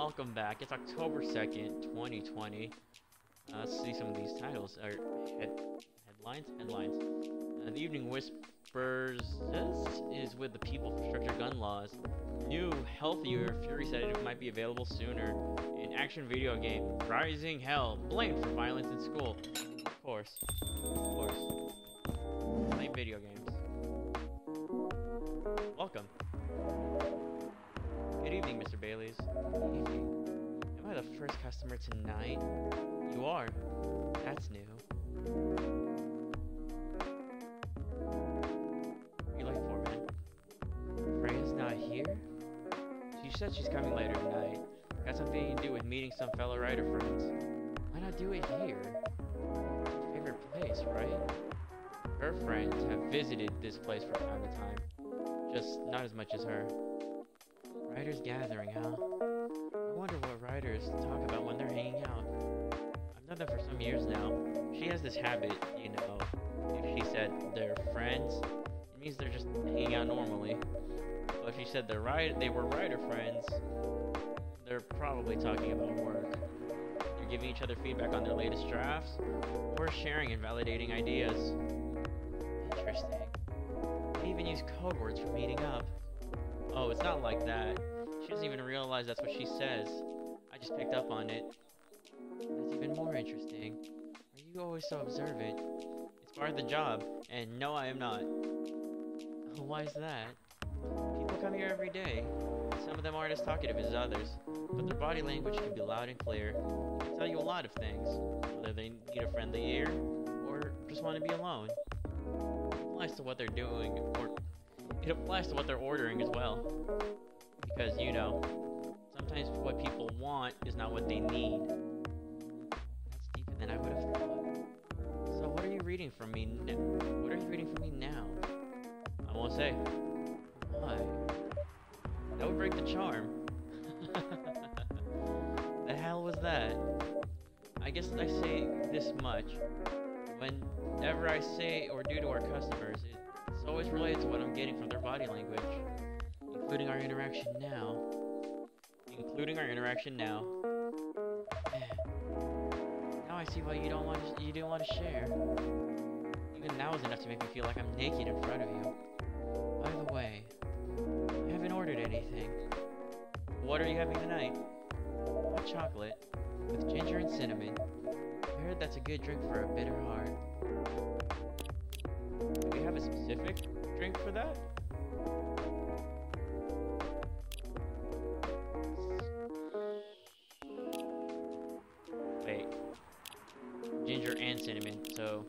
welcome back. It's October 2nd, 2020. Let's see some of these titles. Headlines. The Evening Whispers. This is with the people for stricter gun laws. New, healthier Fury sedative might be available sooner. An action video game, Rising Hell, blamed for violence in school. Of course. Playing video games. Welcome. Good evening, Mr. Bailey's. Evening. Am I the first customer tonight? You are. That's new. What are you looking for, man? Freya's not here? She said she's coming later tonight. Got something to do with meeting some fellow writer friends. Why not do it here? It's your favorite place, right? Her friends have visited this place from time to time. Just not as much as her. Writers gathering, huh? I wonder what writers talk about when they're hanging out. I've done that for some years now. She has this habit, you know, if she said they're friends, it means they're just hanging out normally. But if she said they were writer friends, they're probably talking about work. They're giving each other feedback on their latest drafts, or sharing and validating ideas. Interesting. They even use code words for meeting up. Oh, it's not like that. She doesn't even realize that's what she says. I just picked up on it. That's even more interesting. Are you always so observant? It's part of the job, and no, I am not. Why is that? People come here every day. Some of them aren't as talkative as others, but their body language can be loud and clear. They can tell you a lot of things, whether they need a friendly ear, or just want to be alone. It applies to what they're doing, or it applies to what they're ordering as well. Because, you know, sometimes what people want is not what they need. That's deeper than I would have thought. So what are you reading from me now? I won't say. Why? That would break the charm. The hell was that? I guess I say this much. Whenever I say or do to our customers, it's always related to what I'm getting from their body language. Including our interaction now. Now I see why you didn't want to share. Even now is enough to make me feel like I'm naked in front of you. By the way, I haven't ordered anything. What are you having tonight? Hot chocolate with ginger and cinnamon. I heard that's a good drink for a bitter heart. Do we have a specific drink for that? Wait. Ginger and cinnamon, so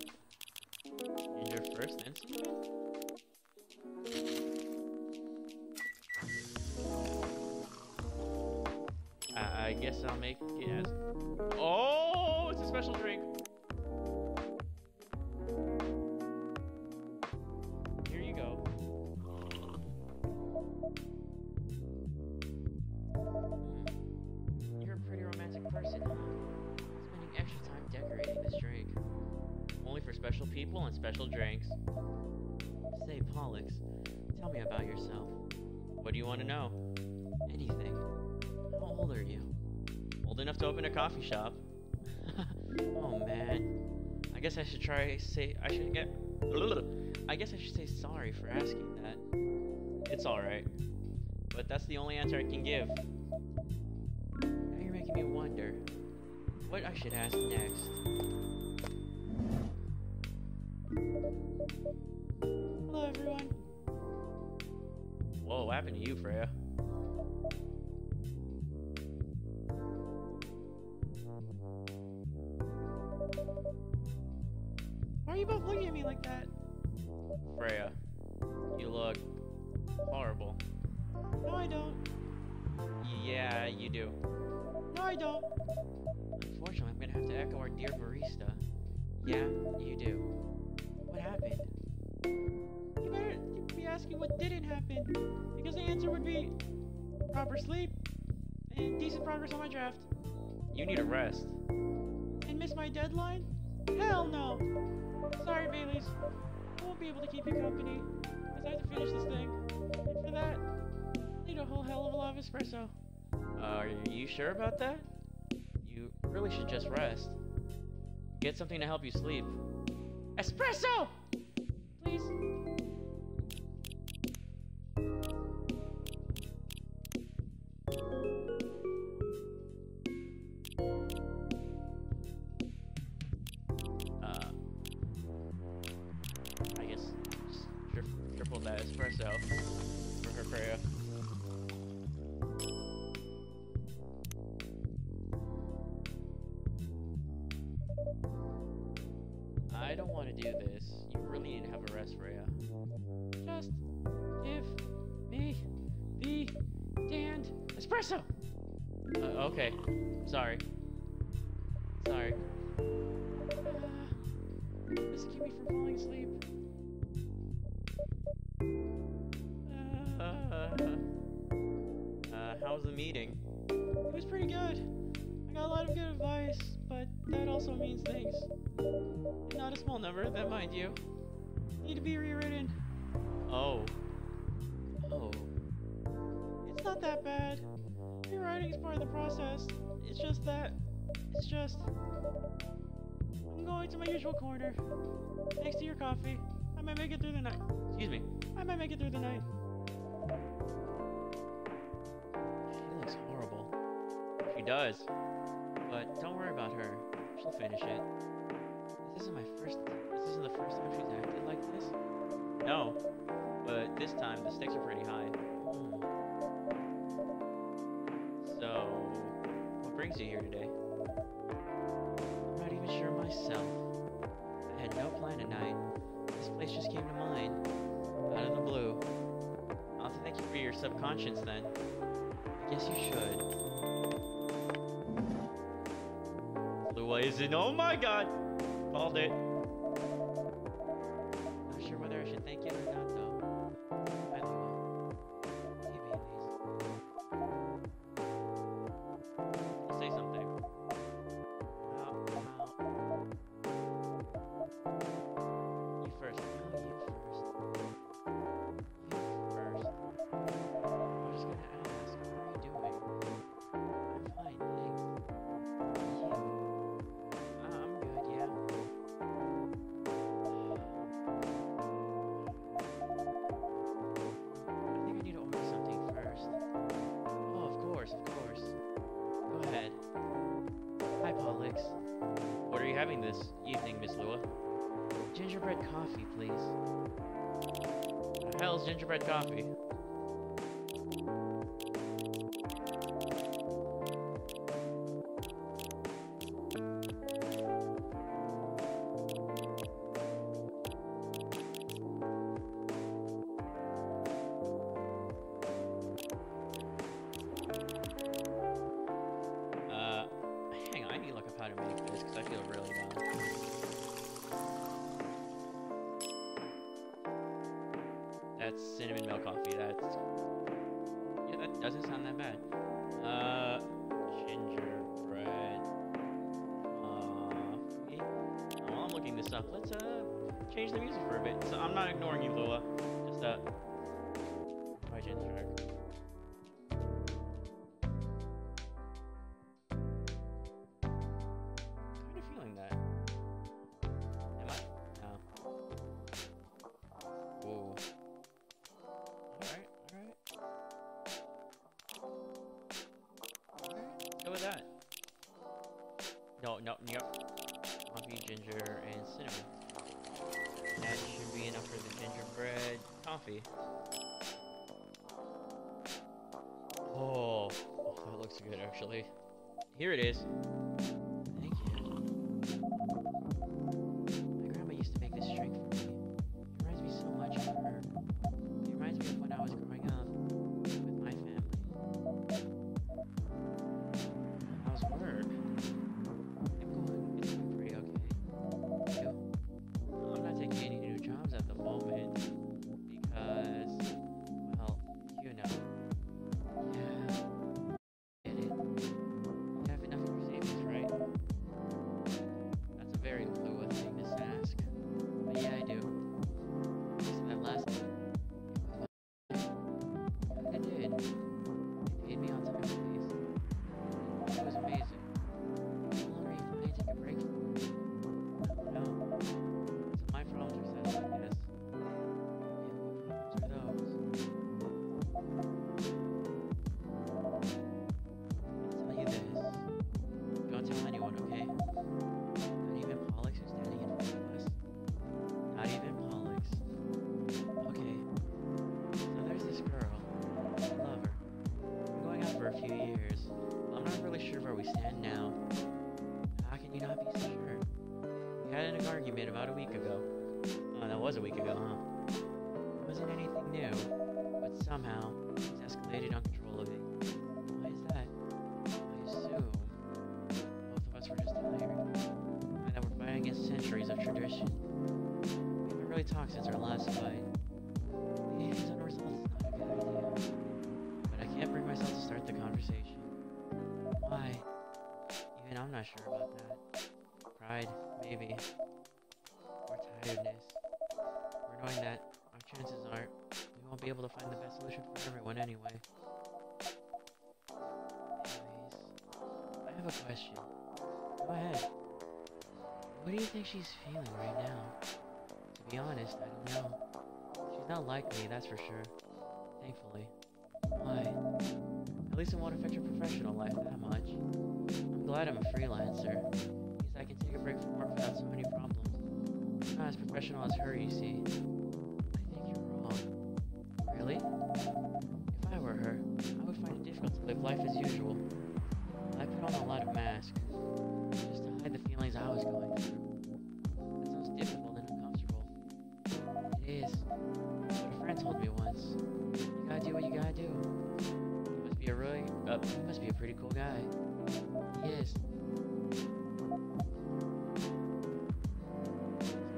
ginger first, then cinnamon? I guess I'll make it as... Oh, it's a special drink! Here you go. You're a pretty romantic person, huh? Spending extra time decorating this drink. Only for special people and special drinks. Say, Pollux, tell me about yourself. What do you want to know? Anything. How old are you? Old enough to open a coffee shop. Oh man. I guess I should say sorry for asking that. It's alright. But that's the only answer I can give. Now you're making me wonder what I should ask next. Hello everyone. Whoa, what happened to you, Freya? Why are you both looking at me like that? Freya, you look horrible. No, I don't. Yeah, you do. No, I don't. Unfortunately, I'm gonna have to echo our dear barista. Yeah, you do. What happened? You better be asking what didn't happen, because the answer would be proper sleep and decent progress on my draft. You need a rest. And miss my deadline? Hell no! Sorry, Baileys. I won't be able to keep you company, because I have to finish this thing. And for that, I need a whole hell of a lot of espresso. Are you sure about that? You really should just rest. Get something to help you sleep. Espresso! Please. I guess just triple that espresso for her Freya. I don't want to do this. You really need to have a rest, Freya. Just give me the damned espresso! Okay. Sorry. Sorry. Does it keep me from falling asleep? How was the meeting? It was pretty good. I got a lot of good advice, but that also means things. Not a small number, that mind you. Need to be rewritten. Oh. Oh. It's not that bad. Rewriting is part of the process. It's just that... I'm going to my usual corner. Next to your coffee. I might make it through the night. Excuse me. I might make it through the night. She looks horrible. She does. But don't worry about her. She'll finish it. This isn't the first time she's acted like this? No. But this time the stakes are pretty high. So, what brings you here today? I'm not even sure myself. I had no plan tonight. This place just came to mind. Out of the blue. I'll have to thank you for your subconscious then. I guess you should. Lua is in. Oh my god! Called it. Not sure whether I should thank you or not though. Hi Lua. Hey babies. Say something. You first. No, you first. You first. I was just gonna ask, how are you doing? I'm fine, thanks. You? I'm good, yeah. I think I need to order something first. Oh, of course, of course. Go ahead. Hi, Pollux. What are you having this evening, Miss Lua? Gingerbread coffee, please. What the hell is gingerbread coffee? Hang on, I need to look up how to make this because I feel really dumb. That's cinnamon milk coffee. That's... yeah, that doesn't sound that bad. Gingerbread coffee. While I'm looking this up, let's change the music for a bit. So I'm not ignoring you, Lua. Just try gingerbread. Kind of feeling that. Am I? No. Whoa. Alright. Go with that. No. Coffee, ginger, and cinnamon. That should be enough for the gingerbread coffee. Oh, that looks good actually. Here it is. Thank you. My grandma used to make this drink for me. It reminds me so much of her. It reminds me of when I was growing up with my family. How's work? It's going pretty okay. You? I'm not taking any new jobs at the moment because, well, you know. Yeah. Get it. You have enough of your savings, right? we stand now. How can you not be so sure? We had an argument about a week ago. Oh, that was a week ago, huh? It wasn't anything new, but somehow it's escalated uncontrollably. Why is that? I assume both of us were just tired, and that we're fighting against centuries of tradition. We haven't really talked since our last fight. Maybe it's unresolved is not a good idea, but I can't bring myself to start the conversation. Why? Even I'm not sure about that. Pride, maybe. Or tiredness. Or knowing that our chances are we won't be able to find the best solution for everyone anyway. Anyways, I have a question. Go ahead. What do you think she's feeling right now? To be honest, I don't know. She's not like me, that's for sure. Thankfully. Why? At least it won't affect your professional life that much. I'm glad I'm a freelancer. Means I can take a break from work without so many problems. I'm not as professional as her, you see. I think you're wrong. Really? If I were her, I would find it difficult to live life as usual. I put on a lot of masks, just to hide the feelings I was going through. That sounds difficult and uncomfortable. It is. But a friend told me once, you gotta do what you gotta do. He must be a pretty cool guy. He is.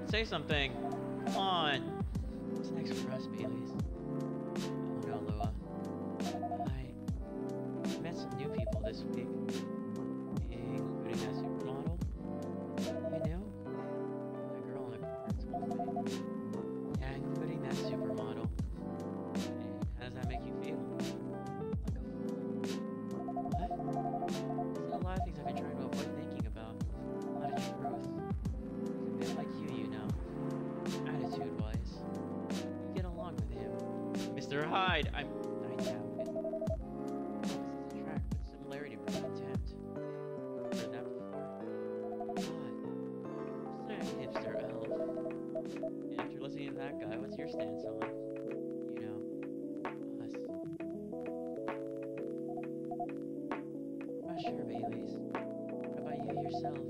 Say something. Come on. What's next for us, Baileys? Oh no, Lua. I met some new people this week, including that supermodel. You knew? That girl in the car told me. Yeah, including that supermodel. And how does that make you feel? There's a lot of things I've been trying to avoid thinking about. A lot of truth. He's a bit like you know. Attitude-wise. You get along with him. Mr. Hyde, I doubt it. Opposites attract, but similarity brings contempt. Heard that before? What? It's not a hipster elf. And after listening to that guy, what's your stance on, you know, us? Not sure, Baileys. What about you yourself?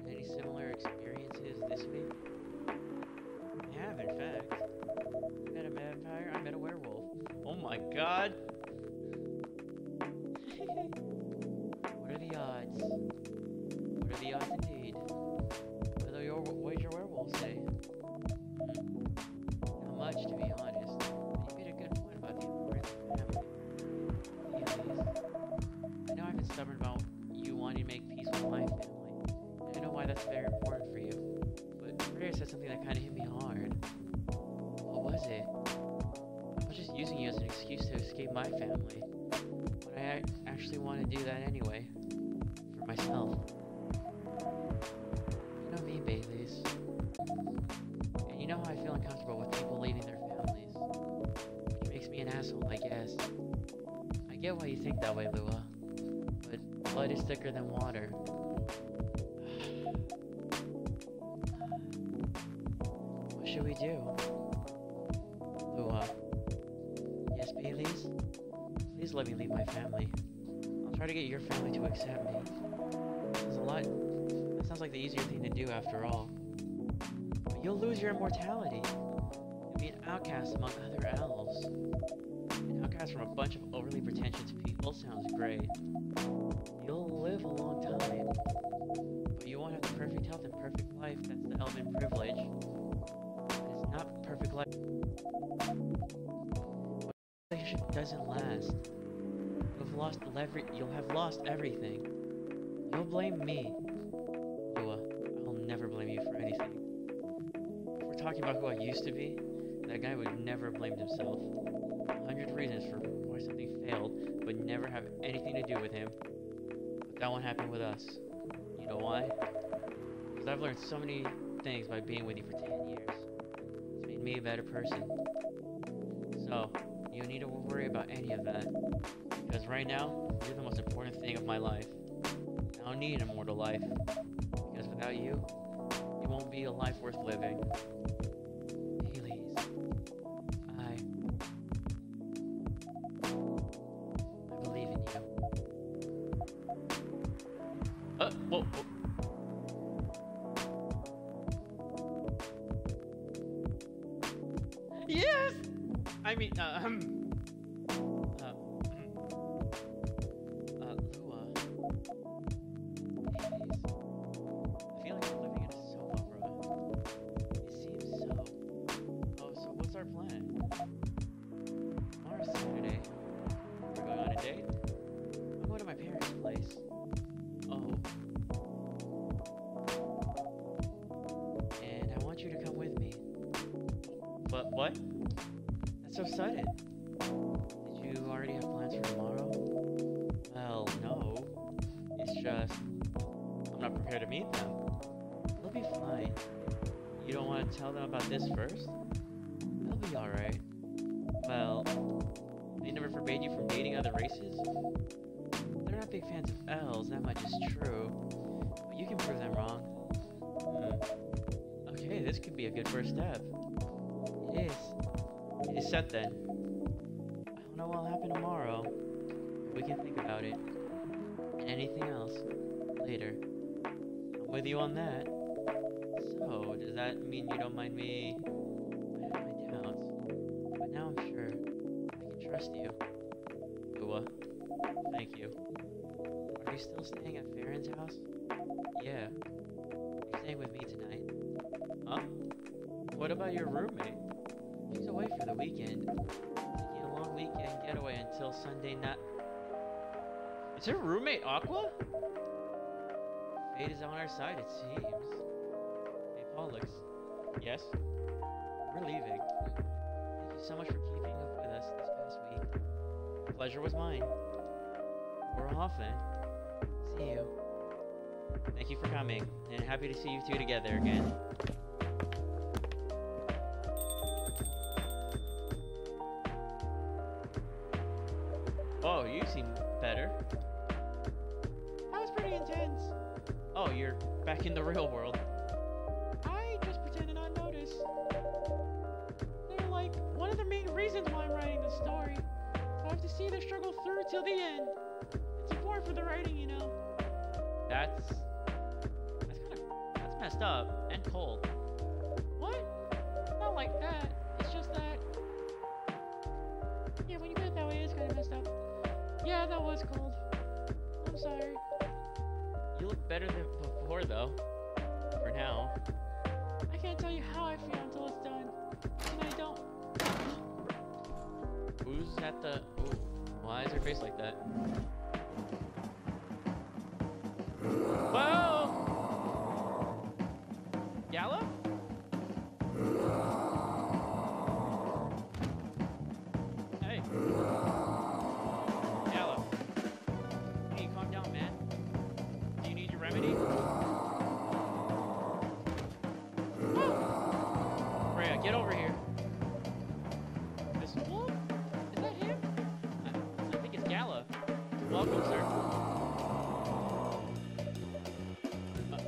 Any similar experiences this week? I have, in fact. I met a vampire, I met a werewolf. Oh my god! What are the odds? What are the odds indeed? What did your werewolf say? Not much, to be honest. But you made a good point about the importance of family. Baileys. I know I've been stubborn about you wanting to make peace with my family. And I know why that's very important for you. But Freya said something that kind of hit me hard. What was it? I was just using you as an excuse to escape my family. But I actually want to do that anyway. For myself. You know me, Baileys. And you know how I feel uncomfortable with people leaving their families. Which makes me an asshole, I guess. I get why you think that way, Lua. But blood is thicker than water. What should we do? Lua. Yes, Baileys? Please let me leave my family. I'll try to get your family to accept me. That sounds like the easier thing to do after all. But you'll lose your immortality. You'll be an outcast among other elves. An outcast from a bunch of overly pretentious people sounds great. You'll live a long time. But you won't have the perfect health and perfect life. That's the elven privilege. But it's not perfect life. But a relationship doesn't last. You'll have lost everything. You'll blame me. Lua, I'll never blame you for anything. If we're talking about who I used to be, that guy would never have blamed himself. 100 reasons for why something failed would never have anything to do with him. But that won't happen with us. You know why? Because I've learned so many things by being with you for 10 years. It's made me a better person. So, you don't need to worry about any of that. Because right now, you're the most important thing of my life. I don't need an immortal life. Because without you, it won't be a life worth living. Baileys, I believe in you. Whoa. Yes! I mean, Lua. Please. I feel like we're living in a soap opera. It seems so. Oh, so what's our plan? Tomorrow's Saturday. We're going on a date? I'm going to my parents' place. Oh. And I want you to come with me. But what? That's so sudden. Did you already have plans for tomorrow? Well, no. It's just I'm not prepared to meet them. They'll be fine. You don't want to tell them about this first? They'll be alright. Well, they never forbade you from dating other races? They're not big fans of elves, that much is true. But you can prove them wrong. Okay, this could be a good first step. It is. It is set then. I don't know what'll happen tomorrow. But we can think about it. And anything else. Later. I'm with you on that. So, does that mean you don't mind me? I have my doubts. But now I'm sure. I can trust you. Lua. Thank you. Are you still staying at Farron's house? Yeah. You're staying with me tonight. Huh? What about your roommate? She's away for the weekend. Taking a long weekend getaway until Sunday night. Is her roommate Aqua? Fate is on our side, it seems. Hey, Pollux. Yes? We're leaving. Thank you so much for keeping up with us this past week. The pleasure was mine. We're off then. See you. Thank you for coming, and happy to see you two together again. Oh, you seem better. That was pretty intense. Oh, you're back in the real world. I just pretended not notice. They're like one of the main reasons why I'm writing the story. I have to see their struggle through till the end. It's important for the writing, you know. That's messed up and cold. What? Not like that. It's just that. Yeah, when you put it that way, it's kind of messed up. Yeah, that was cold. I'm sorry. You look better than before, though. For now. I can't tell you how I feel until it's done. And I don't. Who's at the... Ooh. Why is her face like that? Whoa! Gala? Hey. Gala. Hey, calm down, man. Do you need your remedy? Woo! Freya, get over here. This wolf? Is that him? I think it's Gala. Welcome, sir.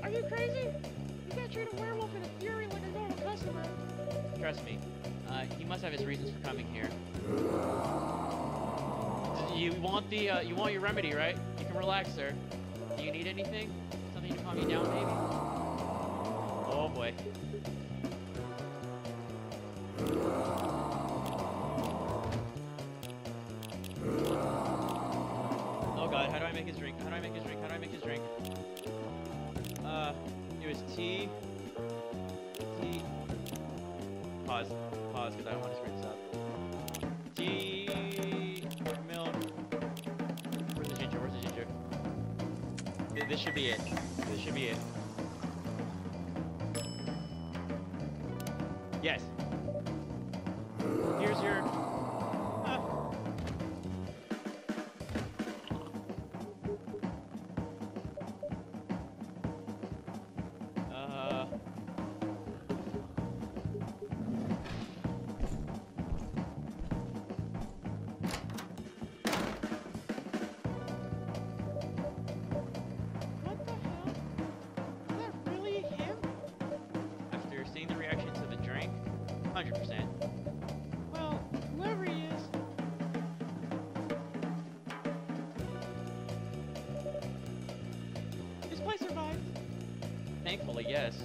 Are you crazy? You can't treat a werewolf in a fury like a normal customer. Trust me. He must have his reasons for coming here. You want your remedy, right? You can relax, sir. Do you need anything? Something to calm you down, maybe? Oh boy. Oh god, how do I make his drink? How do I make his drink? How do I make his drink? It was tea. Pause, because I don't want to screw this up. Tea, milk. Where's the ginger? Where's the ginger? This should be it. This should be it. Yes. Here's your... After seeing the reaction to the drink, guess.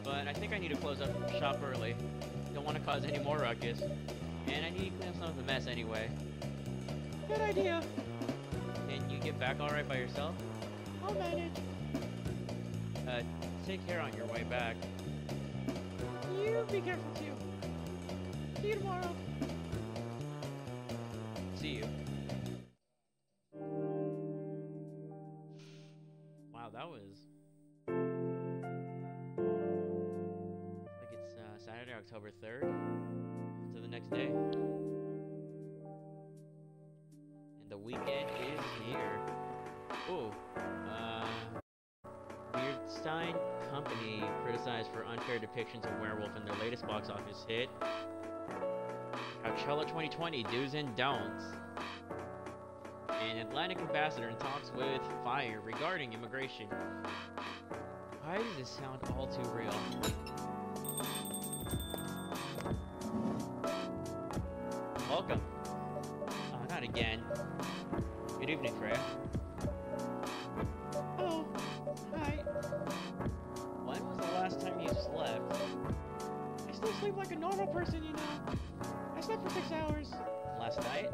But I think I need to close up shop early. Don't want to cause any more ruckus. And I need to clean up some of the mess anyway. Good idea. Can you get back alright by yourself? I'll manage. Take care on your way back. You be careful too. See you tomorrow. See you. Wow, that was... like it's Saturday, October 3rd. To the next day. And the weekend is here. Ooh. Weirdstein Company criticized for unfair depictions of werewolf in their latest box office hit. Coachella 2020 do's and don'ts. An Atlantic ambassador in talks with Fire regarding immigration. Why does this sound all too real? Welcome. Oh, not again. Good evening, Freya. Oh, hi. When was the last time you slept? I still sleep like a normal person, you know. I slept for 6 hours. Last night?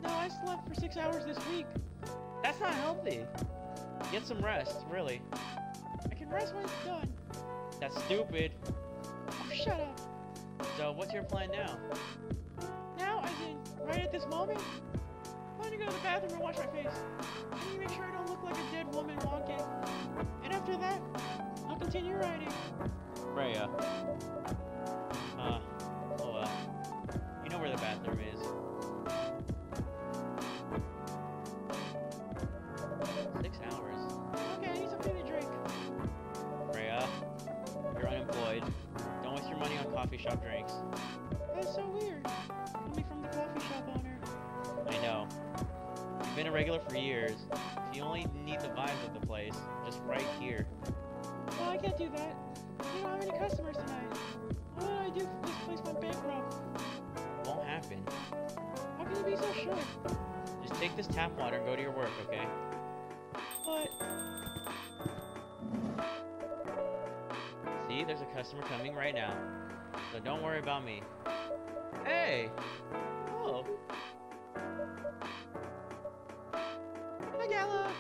No, I slept for 6 hours this week. That's not healthy. Get some rest, really. I can rest when it's done. That's stupid. Oh, shut up. So, what's your plan now? Now, as in, right at this moment, I'm going to go to the bathroom and wash my face. I need to make sure I don't look like a dead woman walking. And after that, I'll continue writing. Freya. Oh well. You know where the bathroom is. 6 hours. Okay, I need something to drink. Freya, you're unemployed. Don't waste your money on coffee shop drinks. That's so weird. Coming from the coffee shop owner. I know. You've been a regular for years. If you only need the vibes of the place, just right here. Well, I can't do that. You don't have any customers tonight. What would I do if this place went bankrupt? Won't happen. How can you be so sure? Just take this tap water and go to your work, okay? But See, there's a customer coming right now. So don't worry about me. Hey! Oh. hi, Gala.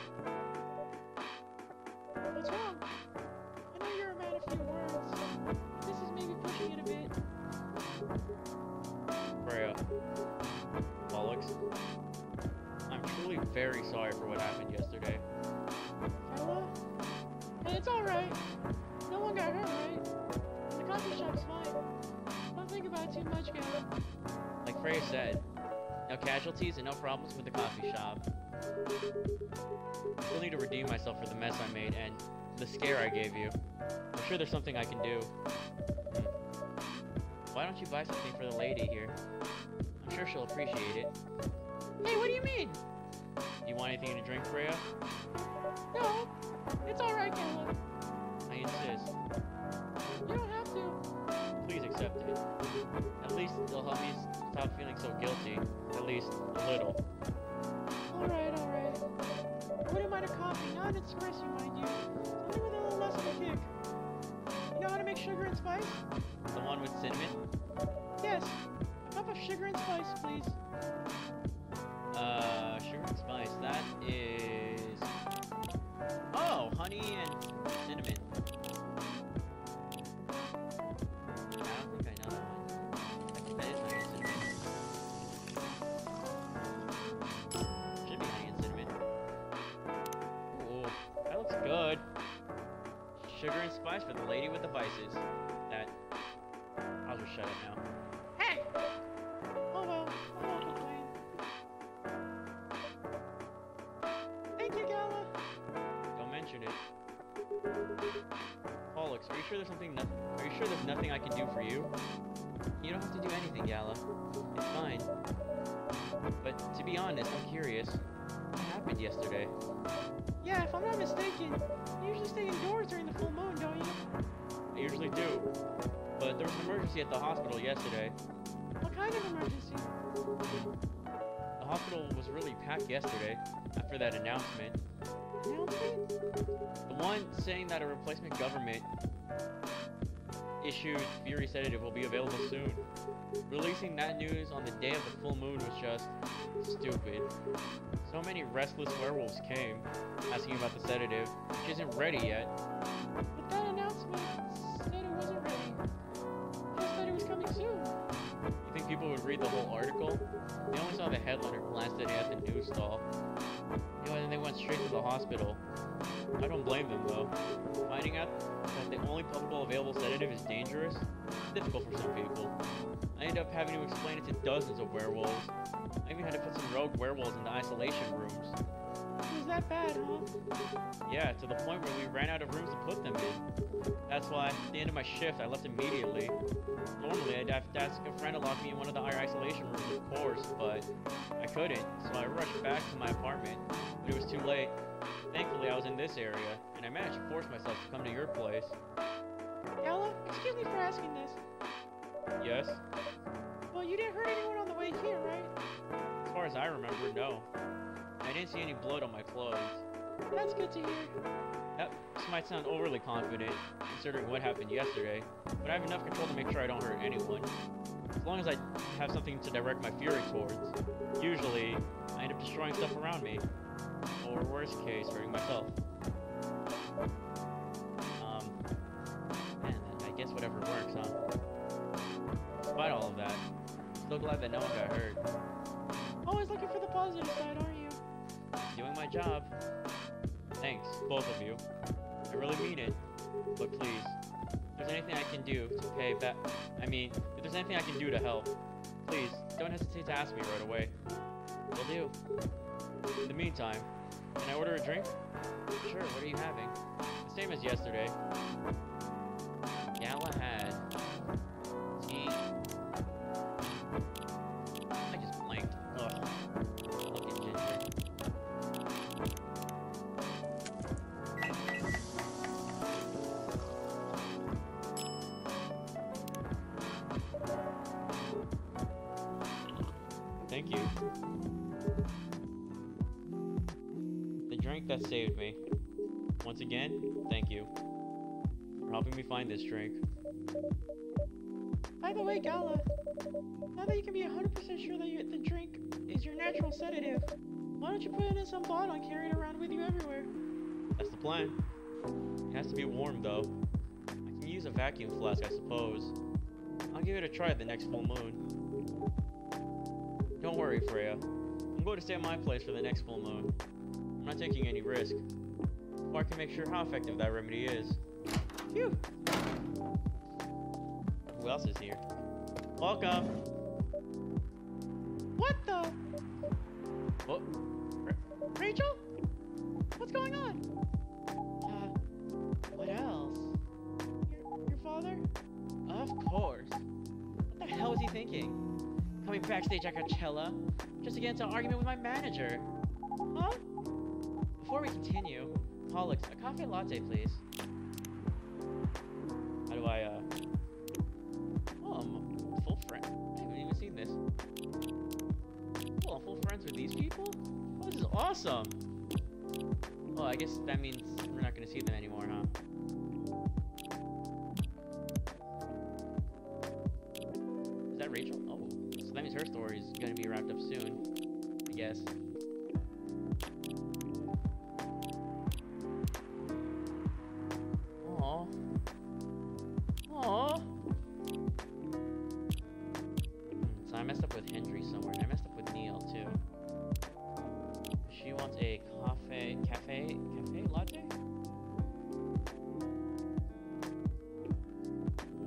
What's wrong? I know you're a man of few words. This is maybe pushing it a bit. Freya. Bollocks. I'm truly very sorry for what happened yesterday. Gala? Hey, it's alright. No one got hurt, right? The coffee shop's fine. Don't think about it too much, Gala. Like Freya said, no casualties and no problems with the coffee shop. I still need to redeem myself for the mess I made and the scare I gave you. I'm sure there's something I can do. Why don't you buy something for the lady here? I'm sure she'll appreciate it. Hey, what do you mean? You want anything to drink, Freya? No, it's alright, Gala. I insist. You don't have to. Please accept it. At least it'll help me stop feeling so guilty. At least a little. Alright, alright. I wouldn't mind a coffee, not an espresso, mind you. Something with a little less of a kick. You know how to make sugar and spice? The one with cinnamon? Yes. A cup of sugar and spice, please. Sugar and spice. That is... Oh, honey and cinnamon. I don't think I know that one. That is honey and cinnamon. Should be honey and cinnamon. Ooh, that looks good. Sugar and spice for the lady with the vices. That... I'll just shut up now. Hey! Oh well, I won't complain. Thank you, Gala. Don't mention it. Pollux, are you sure there's something? Are you sure there's nothing I can do for you? You don't have to do anything, Gala. It's fine. But to be honest, I'm curious. What happened yesterday? Yeah, if I'm not mistaken, you usually stay indoors during the full moon, don't you? I usually do. But there was an emergency at the hospital yesterday. What kind of emergency? The hospital was really packed yesterday after that announcement. Announcement? The one saying that a replacement government issued Fury sedative will be available soon. Releasing that news on the day of the full moon was just stupid. So many restless werewolves came, asking about the sedative, which isn't ready yet. But that announcement said it wasn't ready. Just that it was coming soon. You think people would read the whole article? They only saw the headline or glanced at it at the news stall. You know, and then they went straight to the hospital. I don't blame them though. Finding out that the only publicly available sedative is dangerous, it's difficult for some people. I ended up having to explain it to dozens of werewolves. I even had to put some rogue werewolves into isolation rooms. It was that bad, huh? Yeah, to the point where we ran out of rooms to put them in. That's why, at the end of my shift, I left immediately. Normally, I'd have to ask a friend to lock me in one of the isolation rooms, of course, but I couldn't, so I rushed back to my apartment, but it was too late. Thankfully, I was in this area, and I managed to force myself to come to your place. Gala, excuse me for asking this. Yes? Well, you didn't hurt anyone on the way here, right? As far as I remember, no. I didn't see any blood on my clothes. That's good to hear. That might sound overly confident, considering what happened yesterday, but I have enough control to make sure I don't hurt anyone. As long as I have something to direct my fury towards. Usually, I end up destroying stuff around me. Or worst case, hurting myself. Man, I guess whatever works, huh? Despite all of that, still glad that no one got hurt. Always looking for the positive side, aren't you? Doing my job. Thanks, both of you. I really mean it. But please, if there's anything I can do to pay back, if there's anything I can do to help, please, don't hesitate to ask me right away. Will do. In the meantime, can I order a drink? Sure, what are you having? The same as yesterday. Gala had tea. I just blanked. Ugh. Fucking ginger. Thank you. The drink that saved me. Once again, thank you for helping me find this drink. By the way, Gala, now that you can be 100% sure that the drink is your natural sedative, why don't you put it in some bottle and carry it around with you everywhere? That's the plan. It has to be warm though. I can use a vacuum flask, I suppose. I'll give it a try the next full moon. Don't worry, Freya. I'm going to stay at my place for the next full moon. I'm not taking any risk. Before I can make sure how effective that remedy is. Phew! Who else is here? Welcome! What the? Oh, Rachel? What's going on? what else? Your father? Of course. What the hell was he thinking? Coming backstage at Coachella just to get into an argument with my manager. Huh? Before we continue, Pollux, a coffee latte, please. How do I, Oh, I'm full friend. I haven't even seen this. Oh, I'm full friends with these people? Oh, this is awesome! Oh, I guess that means we're not gonna see them anymore, huh? Is that Rachel? Oh, so that means her story is gonna be wrapped up soon, I guess. Aww. Aww. So I messed up with Hendry somewhere, and I messed up with Neil too. She wants a cafe latte?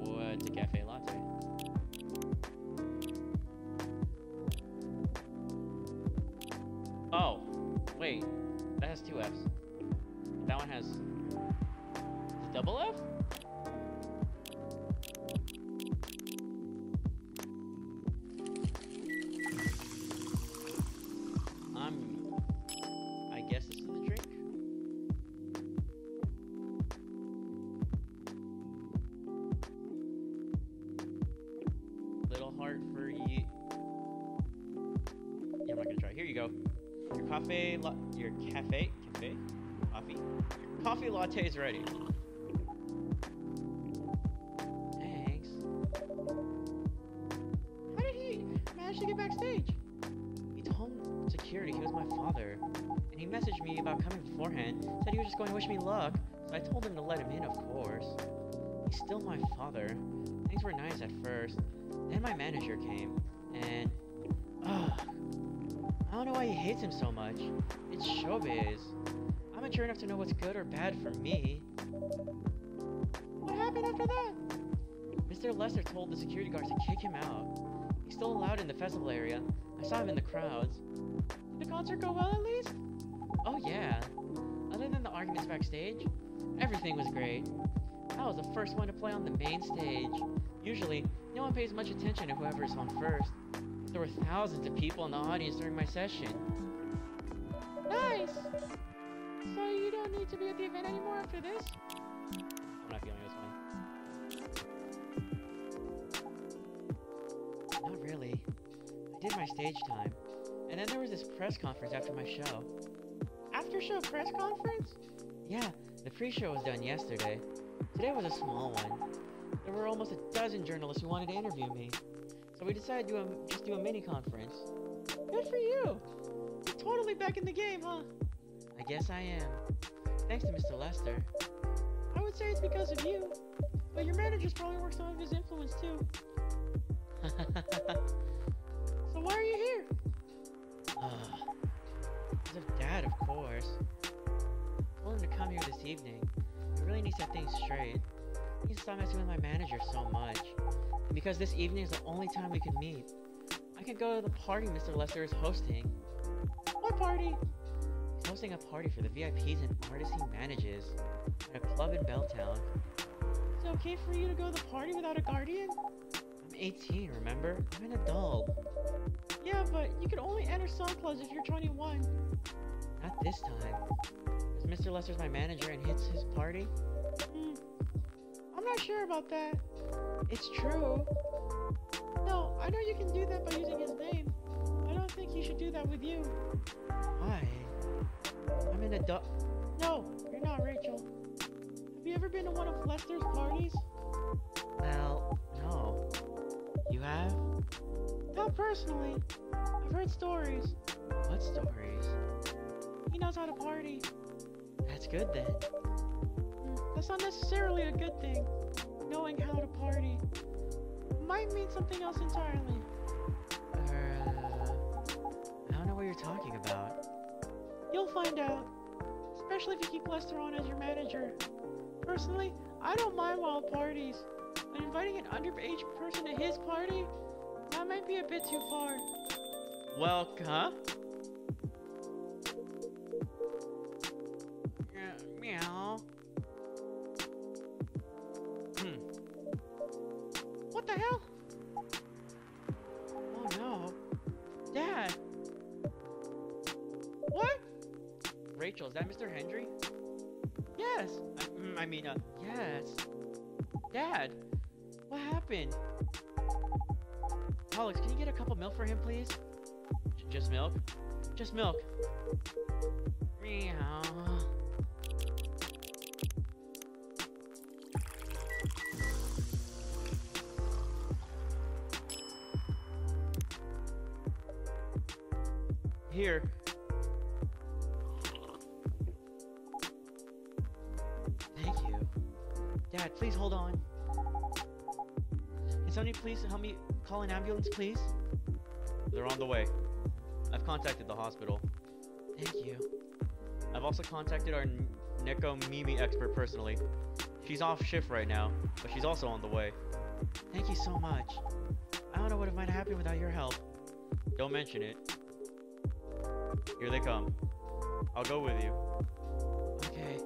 What's a cafe latte? Oh, wait, that has two F's. That one has a double F? I guess this is the drink. Little heart for you. Yeah, I'm not gonna try. Here you go. Your cafe? Coffee? Your coffee latte is ready. Thanks. How did he manage to get backstage? He told security he was my father. And he messaged me about coming beforehand. Said he was just going to wish me luck. So I told him to let him in, of course. He's still my father. Things were nice at first. Then my manager came. And... I don't know why he hates him so much. It's showbiz. I'm mature enough to know what's good or bad for me. What happened after that? Mr. Lester told the security guards to kick him out. He's still allowed in the festival area. I saw him in the crowds. Did the concert go well at least? Oh yeah. Other than the arguments backstage, everything was great. I was the first one to play on the main stage. Usually, no one pays much attention to whoever's on first. There were thousands of people in the audience during my session. Nice! So you don't need to be at the event anymore after this? I'm not feeling this one. Not really. I did my stage time. And then there was this press conference after my show. After show press conference? Yeah, the pre-show was done yesterday. Today was a small one. There were almost a dozen journalists who wanted to interview me. So we decided to just do a mini conference. Good for you! You're totally back in the game, huh? I guess I am. Thanks to Mr. Lester. I would say it's because of you. But your manager's probably worked some of his influence too. So why are you here? Because of Dad, of course. I told him to come here this evening. He really needs to set things straight. He needs to stop messing with my manager so much. And because this evening is the only time we can meet. I can go to the party Mr. Lester is hosting. What party? He's hosting a party for the VIPs and artists he manages at a club in Belltown. Is it okay for you to go to the party without a guardian? I'm 18, remember? I'm an adult. Yeah, but you can only enter some clubs if you're 21. Not this time. Because Mr. Lester's my manager and it's his party. I'm not sure about that. It's true. No, I know you can do that by using his name. I don't think he should do that with you. Why? I'm an adult. No, you're not, Rachel. Have you ever been to one of Lester's parties? Well, no. You have? Not personally. I've heard stories. What stories? He knows how to party. That's good then. That's not necessarily a good thing. Knowing how to party might mean something else entirely. I don't know what you're talking about. You'll find out. Especially if you keep Lester on as your manager. Personally, I don't mind wild parties. But inviting an underage person to his party? That might be a bit too far. Well, huh? Meow. What the hell? Oh no. Dad! What? Rachel, is that Mr. Hendry? Yes. Yes. Dad! What happened? Alex, can you get a cup of milk for him, please? Just milk? Just milk. Meow. Here. Thank you. Dad, please hold on. Can somebody please help me call an ambulance, please? They're on the way. I've contacted the hospital. Thank you. I've also contacted our Neko Mimi expert personally. She's off shift right now, but she's also on the way. Thank you so much. I don't know what might happen without your help. Don't mention it. Here they come. I'll go with you. Okay.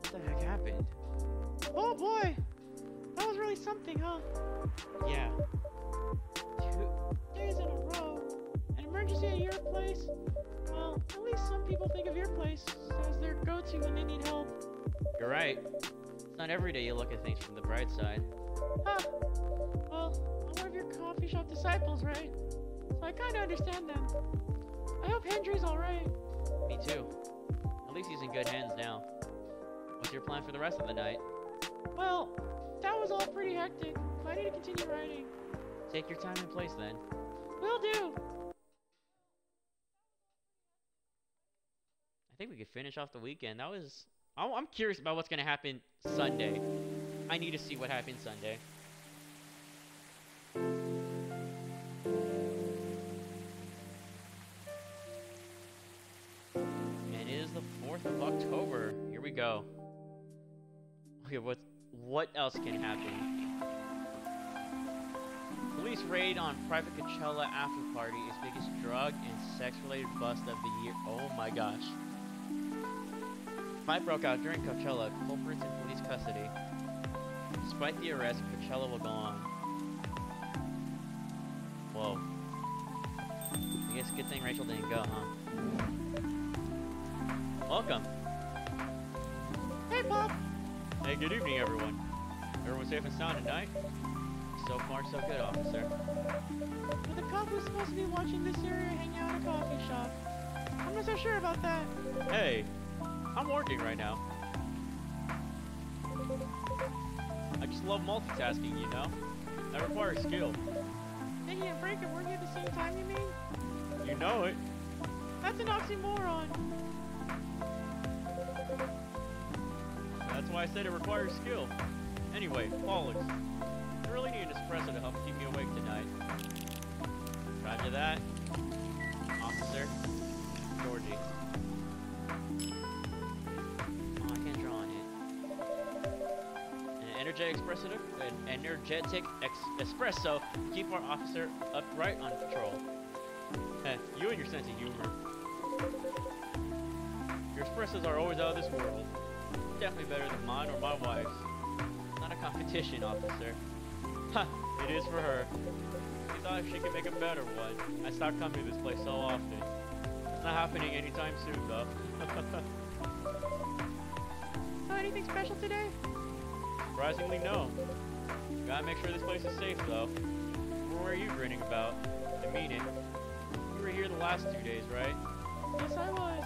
What the heck happened? Oh boy! That was really something, huh? Yeah. 2 days in a row. An emergency at your place? Well, at least some people think of your place as their go-to when they need help. You're right. It's not every day you look at things from the bright side. Huh. Well, I'm one of your coffee shop disciples, right? So I kinda understand them. I hope Me too. At least he's in good hands now. What's your plan for the rest of the night? Well, that was all pretty hectic. I need to continue writing. Take your time and place then. Will do! I think we could finish off the weekend. That was... I'm curious about what's going to happen Sunday. I need to see what happens Sunday. And it is the 4th of October. Here we go. Okay, what else can happen? Police raid on private Coachella after party is biggest drug and sex-related bust of the year. Oh my gosh. Fight broke out during Coachella, culprits in police custody. Despite the arrest, Coachella will go on. Whoa. I guess good thing Rachel didn't go, huh? Welcome. Hey, Pop! Hey, good evening, everyone. Everyone safe and sound tonight? So far, so good, officer. But the cop was supposed to be watching this area hang out at a coffee shop. I'm not so sure about that. Hey, I'm working right now. I just love multitasking, you know? That requires skill. Taking a break and working at the same time, you mean? You know it. That's an oxymoron. That's why I said it requires skill. Anyway, Pollux, I really need an espresso to help keep me awake tonight. Roger that. Officer. Georgie. Oh, I can't draw on it. An energetic espresso to keep our officer upright on patrol. Heh, you and your sense of humor. Your espressos are always out of this world. Definitely better than mine or my wife's. Not a competition, officer. Ha! It is for her. She thought if she could make a better one, I'd stop coming to this place so often. It's not happening anytime soon, though. So anything special today? Surprisingly, no. Gotta make sure this place is safe, though. What were you grinning about? I mean it. You were here the last 2 days, right? Yes, I was.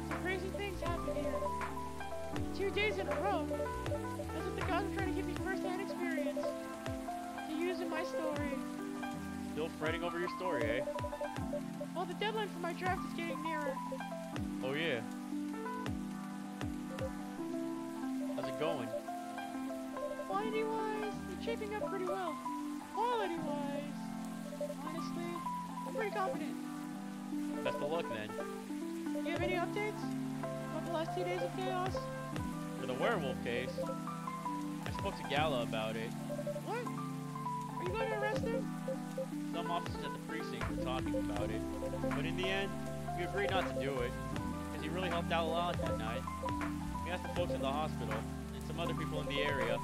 Some crazy things happened here. 2 days in a row. As if the gods were trying to give me first-hand experience to use in my story. Still fretting over your story, eh? Well, the deadline for my draft is getting nearer. Oh, yeah. How's it going? Quantity-wise, it's shaping up pretty well. Quality-wise, honestly, I'm pretty confident. Best of luck, then. Do you have any updates about the last 2 days of chaos? For the werewolf case, I spoke to Gala about it. What? Are you going to arrest him? Some officers at the precinct were talking about it, but in the end, we agreed not to do it, because he really helped out a lot that night. We asked the folks in the hospital, and some other people in the area.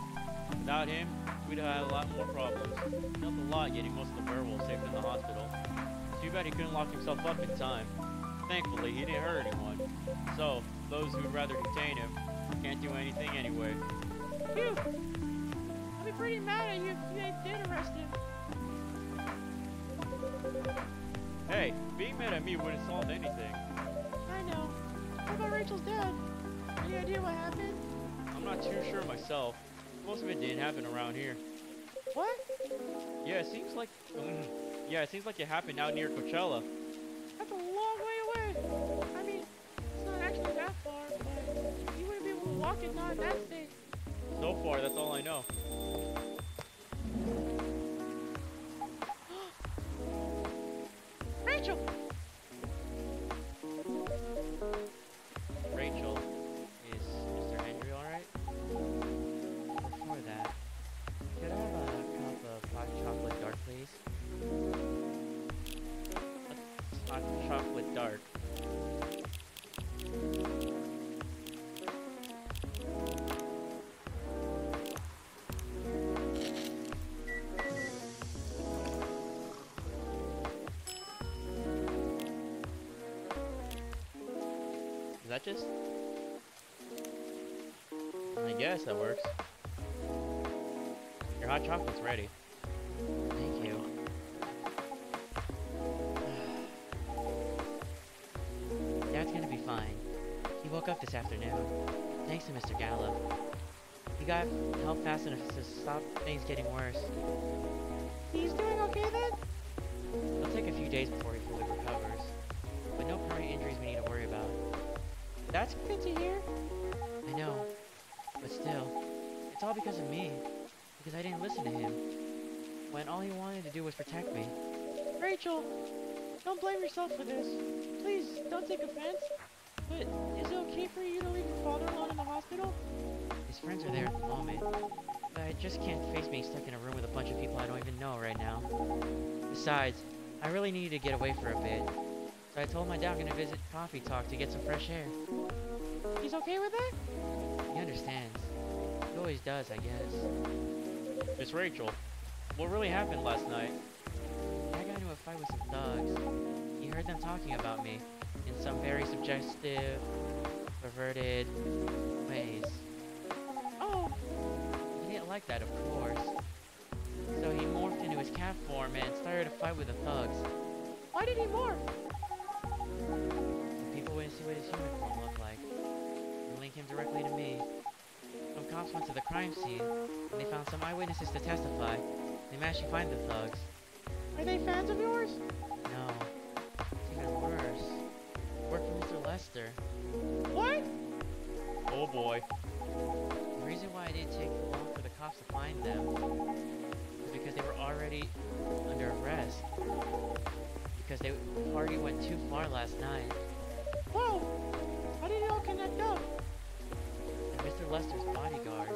Without him, we'd have had a lot more problems. He helped a lot getting most of the werewolves safe in the hospital. Too bad he couldn't lock himself up in time. Thankfully, he didn't hurt anyone. So, those who'd rather detain him can't do anything anyway. Phew! I'd be pretty mad at you if they did arrest him. Hey, being mad at me wouldn't solve anything. I know. What about Rachel's dad? Any idea what happened? I'm not too sure myself. Most of it didn't happen around here. What? Yeah, it seems like it happened out near Coachella. That's a long way away. I mean, it's not actually that far, but you wouldn't be able to walk it not in that state. So far, that's all I know. Rachel! Rachel, is Mr. Henry alright? Before that, could I have a cup of hot chocolate dark, please? Hot chocolate dark. Is that just... I guess that works. Your hot chocolate's ready. Thank you. Dad's gonna be fine. woke up this afternoon, thanks to Mr. Gallo. He got help fast enough to stop things getting worse. He's doing okay then? It'll take a few days before he fully recovers, but no permanent injuries we need to worry about. That's good to hear. I know, but still, it's all because of me, because I didn't listen to him, when all he wanted to do was protect me. Rachel, don't blame yourself for this. Please, don't take offense. But is it okay for you to leave your father alone in the hospital? His friends are there at the moment, but I just can't face being stuck in a room with a bunch of people I don't even know right now. Besides, I really needed to get away for a bit, so I told my dad I'm gonna visit Coffee Talk to get some fresh air. He's okay with that? He understands. He always does, I guess. Miss Rachel, what really happened last night? I got into a fight with some thugs. He heard them talking about me in some very suggestive, perverted ways. Oh, He didn't like that, of course. So he morphed into his cat form and started a fight with the thugs. why did he morph? The people wouldn't see what his human form looked like, and link him directly to me. Some cops went to the crime scene, and they found some eyewitnesses to testify. They managed to find the thugs. Are they fans of yours? No, it's even worse. Work for Mr. Lester. What? Oh boy. The reason why it didn't take long for the cops to find them was because they were already under arrest. Because the party went too far last night. Whoa! How did it all connect up? And Mr. Lester's bodyguards,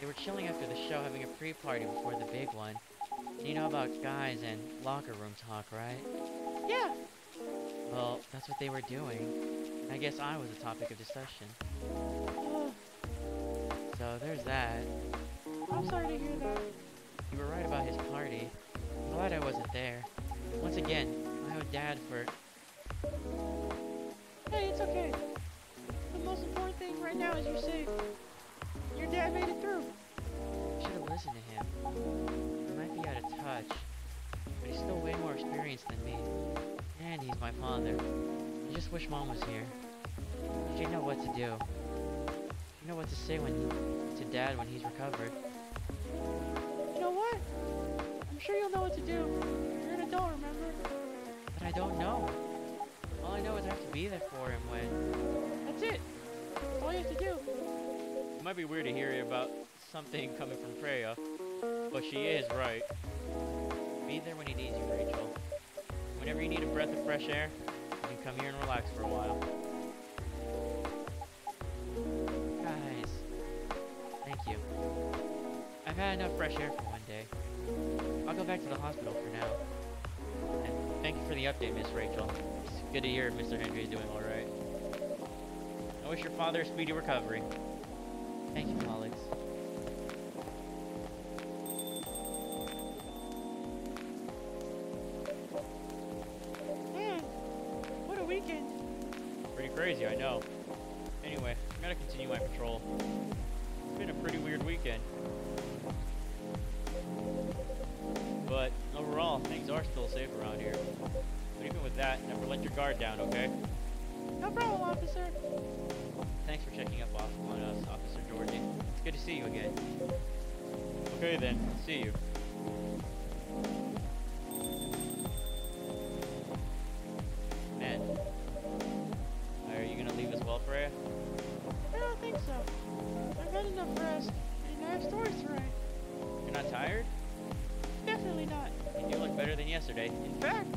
they were chilling after the show, having a pre-party before the big one. You know about guys and locker room talk, right? Yeah. Well, that's what they were doing. And I guess I was the topic of discussion. So there's that. I'm sorry to hear that. You were right about his party. I'm glad I wasn't there. Once again, I owe Dad for... Hey, it's okay. The most important thing right now is you're safe. Your dad made it through. I should have listened to him. He might be out of touch, but he's still way more experienced than me. And he's my father. I just wish Mom was here. She'd know what to do. She'd know what to say to Dad when he's recovered. You know what? I'm sure you'll know what to do. You're an adult, remember? But I don't know. All I know is I have to be there for him when... That's it. That's all you have to do. It might be weird to hear about something coming from Freya, but she is right. Be there when he needs you, Rachel. Whenever you need a breath of fresh air, you can come here and relax for a while. Guys, thank you. I've had enough fresh air for one day. I'll go back to the hospital for now. And thank you for the update, Miss Rachel. It's good to hear Mr. Henry is doing alright. I wish your father a speedy recovery. Thank you, Alex. Man, what a weekend. Pretty crazy, I know. Anyway, I gotta continue my patrol. It's been a pretty weird weekend. But overall, things are still safe around here. But even with that, never let your guard down, okay? No problem, officer. Thanks for checking up on us, Officer Georgie. It's good to see you again. Okay then, see you. Man, are you gonna leave as well, Freya? I don't think so. I've had enough rest, and I have stories to write. You're not tired? Definitely not. You do look better than yesterday. In fact,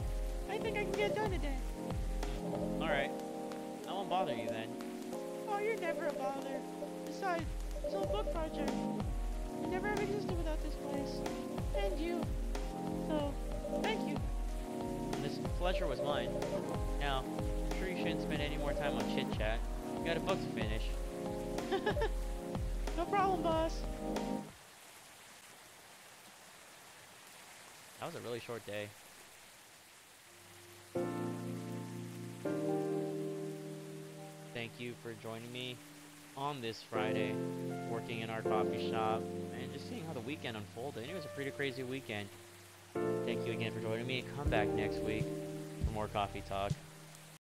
I think I can get done today. Alright. I won't bother you then. Oh, you're never a bother. Besides, this whole book project would never have existed without this place. And you. So, thank you. This pleasure was mine. Now, I'm sure you shouldn't spend any more time on chit-chat. You got a book to finish. No problem, boss. That was a really short day. Thank you for joining me on this Friday, working in our coffee shop, and just seeing how the weekend unfolded. It was a pretty crazy weekend. Thank you again for joining me. Come back next week for more coffee talk.